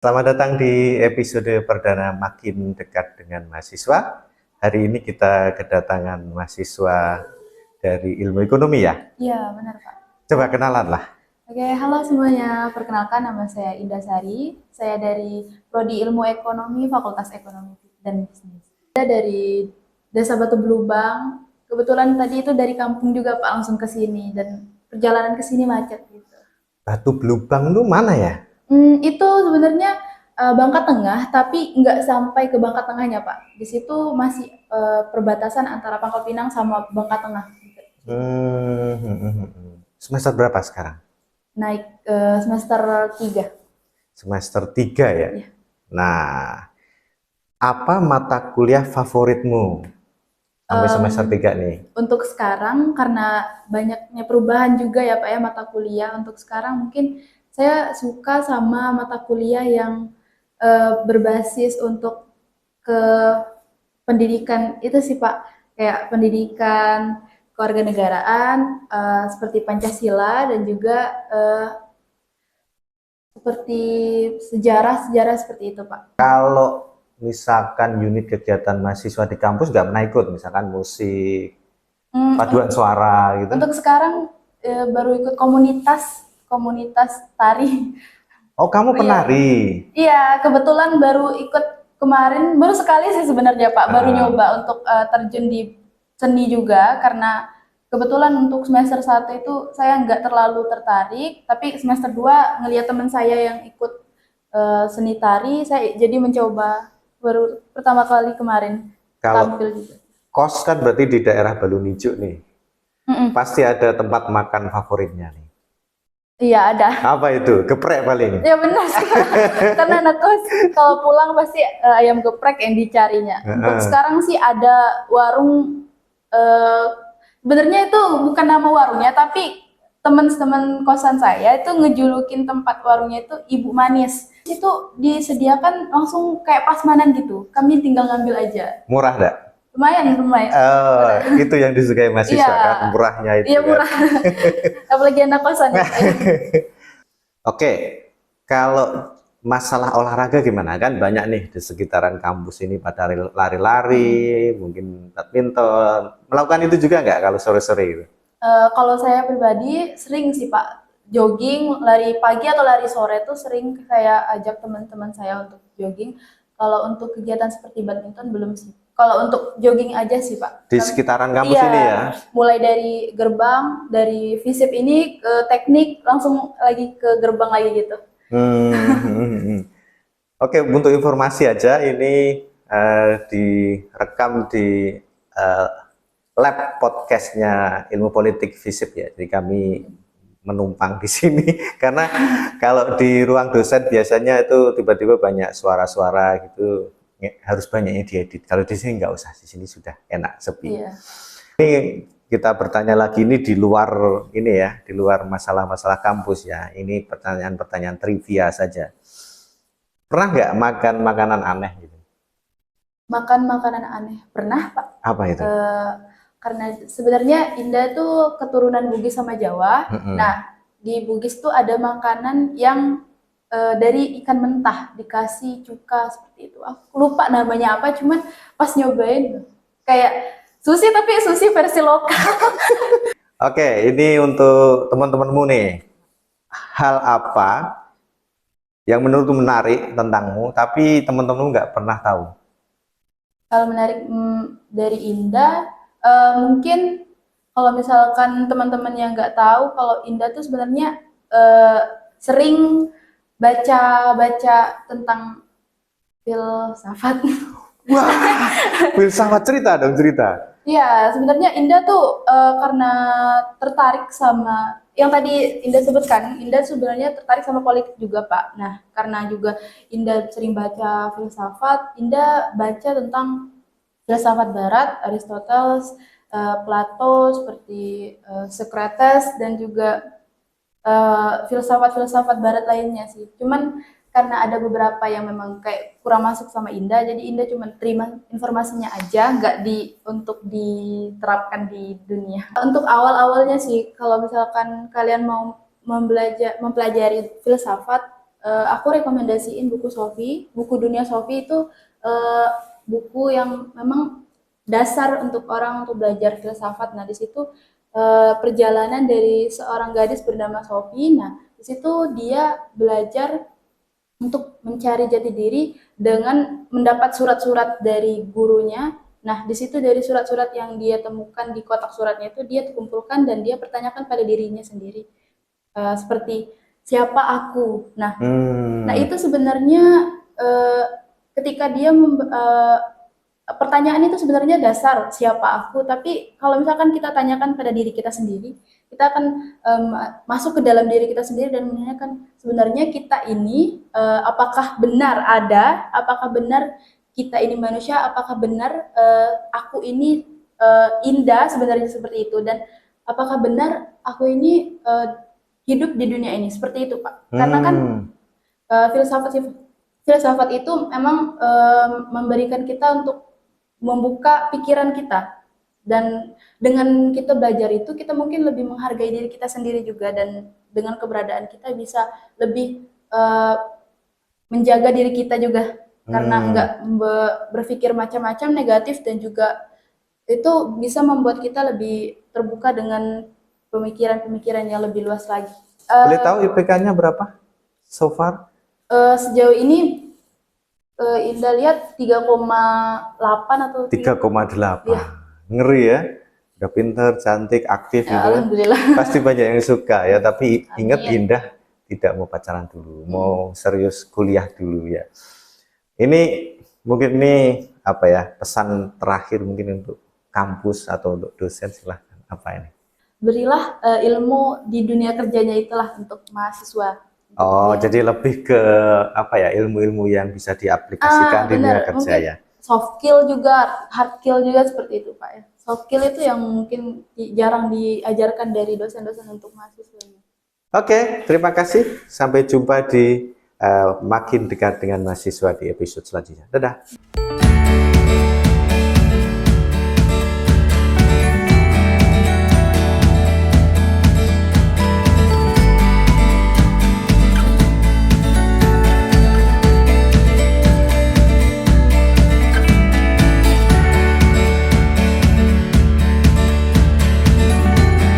Selamat datang di episode perdana Makin Dekat dengan Mahasiswa. Hari ini kita kedatangan mahasiswa dari ilmu ekonomi ya. Iya, benar Pak. Coba kenalan lah. Oke, halo semuanya. Perkenalkan nama saya Indah Sari. Saya dari Prodi Ilmu Ekonomi, Fakultas Ekonomi dan Bisnis. Saya dari Desa Batu Belubang. Kebetulan tadi itu dari kampung juga Pak, langsung ke sini dan perjalanan ke sini macet gitu. Batu Belubang itu mana ya? Itu sebenarnya Bangka Tengah, tapi nggak sampai ke Bangka Tengahnya Pak. Di situ masih perbatasan antara Pangkal Pinang sama Bangka Tengah. Gitu. Semester berapa sekarang? Naik semester 3. Semester 3 ya? Iya. Nah, apa mata kuliah favoritmu sampai semester 3 nih? Untuk sekarang karena banyaknya perubahan juga ya Pak ya mata kuliah. Untuk sekarang mungkin saya suka sama mata kuliah yang berbasis untuk ke pendidikan itu sih Pak. Kayak pendidikan kewarganegaraan seperti Pancasila dan juga seperti sejarah-sejarah seperti itu Pak. Kalau misalkan unit kegiatan mahasiswa di kampus nggak pernah ikut, misalkan musik, paduan suara gitu. Untuk sekarang baru ikut komunitas komunitas tari. Oh, kamu Iya, penari. iya kebetulan baru ikut kemarin, baru sekali sih sebenarnya Pak, baru nyoba untuk terjun di seni juga karena kebetulan untuk semester 1 itu saya nggak terlalu tertarik, tapi semester 2 ngelihat teman saya yang ikut seni tari, saya jadi mencoba baru pertama kali kemarin Kalau tampil juga. kos kan berarti di daerah Balun Ijo nih. Mm-mm. Pasti ada tempat makan favoritnya nih. Iya ada. Apa itu? Geprek paling. Ya benar sih. Karena anak kos kalau pulang pasti ayam geprek yang dicarinya. Untuk sekarang sih ada warung eh sebenarnya itu bukan nama warungnya tapi teman-teman kosan saya itu ngejulukin tempat warungnya itu Ibu Manis. Itu disediakan langsung kayak pasmanan gitu. Kami tinggal ngambil aja. Murah enggak? Lumayan, lumayan. Oh, itu yang disukai mahasiswa Iya. kan, murahnya itu Iya kan. murah. Apalagi anak kosan ya. Oke, kalau masalah olahraga gimana? Kan banyak nih di sekitaran kampus ini pada lari-lari, mungkin badminton. Melakukan itu juga nggak kalau sore-sore itu? Kalau saya pribadi sering sih Pak jogging, lari pagi atau lari sore tuh sering saya ajak teman-teman saya untuk jogging. Kalau untuk kegiatan seperti badminton belum sih. Kalau untuk jogging aja sih Pak. Di sekitaran kampus Iya, ini ya? mulai dari gerbang, dari FISIP ini ke teknik, langsung lagi ke gerbang lagi gitu. Oke, untuk informasi aja, ini direkam di eh, lab podcastnya Ilmu Politik FISIP ya. Jadi kami menumpang di sini karena kalau di ruang dosen biasanya itu tiba-tiba banyak suara-suara gitu, harus banyak yang diedit. Kalau di sini nggak usah, di sini sudah enak sepi. Iya. Ini kita bertanya lagi ini di luar ini ya, di luar masalah-masalah kampus ya. Ini pertanyaan-pertanyaan trivia saja. Pernah nggak makan makanan aneh gitu? Makan makanan aneh. Pernah Pak? Apa itu? Karena sebenarnya Indah tuh keturunan Bugis sama Jawa. Nah, di Bugis tuh ada makanan yang dari ikan mentah dikasih cuka seperti itu. Aku lupa namanya apa, cuman pas nyobain kayak sushi tapi sushi versi lokal. Oke, ini untuk teman-temanmu nih. Hal apa yang menurutmu menarik tentangmu, tapi teman-temanmu nggak pernah tahu? Kalau menarik dari Indah, mungkin kalau misalkan teman-teman yang nggak tahu, kalau Indah tuh sebenarnya sering baca-baca tentang filsafat. Wah, filsafat, cerita dong, cerita. Iya, sebenarnya Indah tuh karena tertarik sama yang tadi Indah sebutkan, Indah sebenarnya tertarik sama politik juga, Pak. Nah, karena juga Indah sering baca filsafat, Indah baca tentang filsafat Barat, Aristoteles, Plato, seperti Socrates dan juga filsafat-filsafat Barat lainnya sih. Cuman karena ada beberapa yang memang kayak kurang masuk sama Indah, jadi Indah cuma terima informasinya aja, nggak untuk diterapkan di dunia. Untuk awal-awalnya sih, kalau misalkan kalian mau mempelajari filsafat, aku rekomendasiin buku Sofi, buku Dunia Sofi itu buku yang memang dasar untuk orang untuk belajar filsafat. Nah, di situ perjalanan dari seorang gadis bernama Sofi. Nah, di situ dia belajar untuk mencari jati diri dengan mendapat surat-surat dari gurunya. Nah, di situ dari surat-surat yang dia temukan di kotak suratnya itu dia kumpulkan dan dia pertanyakan pada dirinya sendiri. Seperti siapa aku. Nah itu sebenarnya eh, ketika dia pertanyaan itu sebenarnya dasar siapa aku, tapi kalau misalkan kita tanyakan pada diri kita sendiri, kita akan masuk ke dalam diri kita sendiri dan menanyakan sebenarnya kita ini apakah benar ada, apakah benar kita ini manusia, apakah benar aku ini indah sebenarnya seperti itu, dan apakah benar aku ini hidup di dunia ini seperti itu, Pak. Karena kan filsafat filsafat itu memang memberikan kita untuk membuka pikiran kita, dan dengan kita belajar itu kita mungkin lebih menghargai diri kita sendiri juga, dan dengan keberadaan kita bisa lebih menjaga diri kita juga karena nggak berpikir macam-macam negatif, dan juga itu bisa membuat kita lebih terbuka dengan pemikiran-pemikiran yang lebih luas lagi. Boleh tahu IPK-nya berapa so far? Sejauh ini Indah lihat 3,8 atau 3,8. Iya. Ngeri ya. Udah pinter, cantik, aktif Ya, gitu. alhamdulillah. Pasti banyak yang suka ya, tapi ingat Amin. Indah tidak mau pacaran dulu, mau serius kuliah dulu ya. Ini mungkin apa ya, pesan terakhir mungkin untuk kampus atau untuk dosen, silahkan apa ini? Berilah ilmu di dunia kerjanya itulah untuk mahasiswa. Oh, Ya. jadi lebih ke apa ya, ilmu-ilmu yang bisa diaplikasikan di dunia Benar. kerja Mungkin ya. soft skill juga, hard skill juga seperti itu, Pak ya. Soft skill itu yang mungkin jarang diajarkan dari dosen-dosen untuk mahasiswanya. Oke, terima kasih. Sampai jumpa di makin dekat dengan mahasiswa di episode selanjutnya. Dadah.